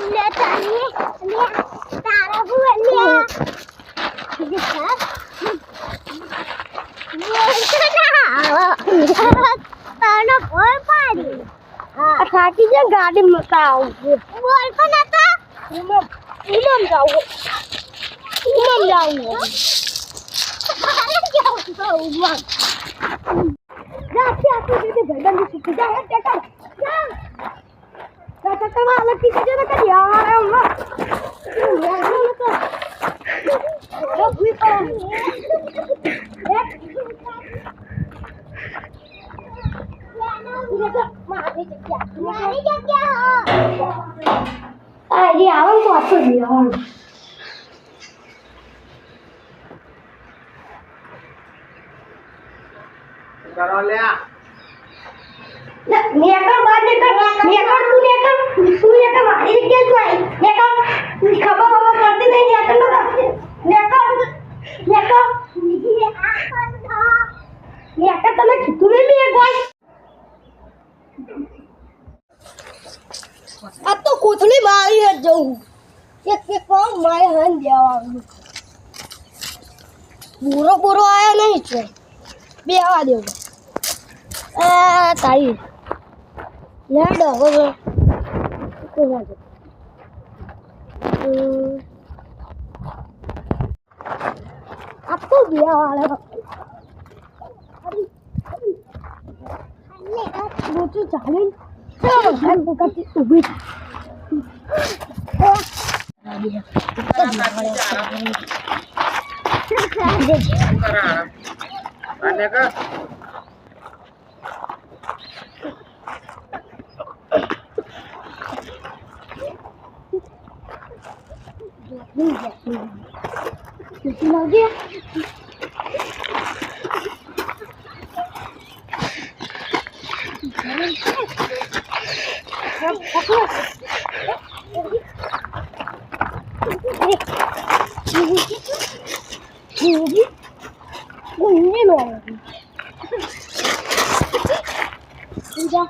ले तारी ले तारा बुआ ले ये सब बोल ना ताना कोई पानी अठाकी जे गाड़ी मत आओ बोल तो ना था उमम जाओ जाते आते दीदी गर्दन में सूख जा है टेका जा टेका वाला की जगह का यार है उम्मा यार तो वो भी पर मारे क्या हो अरे आवन को अच्छा दिया करो ले नेकर बाद नेकर तू नेकर मारी क्या जाए नेकर खबर करते नहीं नेकर ना नेकर तो मैं खितू में भी एक बार अब तो कुछ नहीं मारी है जाऊं एक कौन मारे हन देवा पूरा आया नहीं छे बेवा देव ताई लेड हो को ना आपको बिया वाला वो तो चालीन चलो हम को कति उभी आने का लगे जा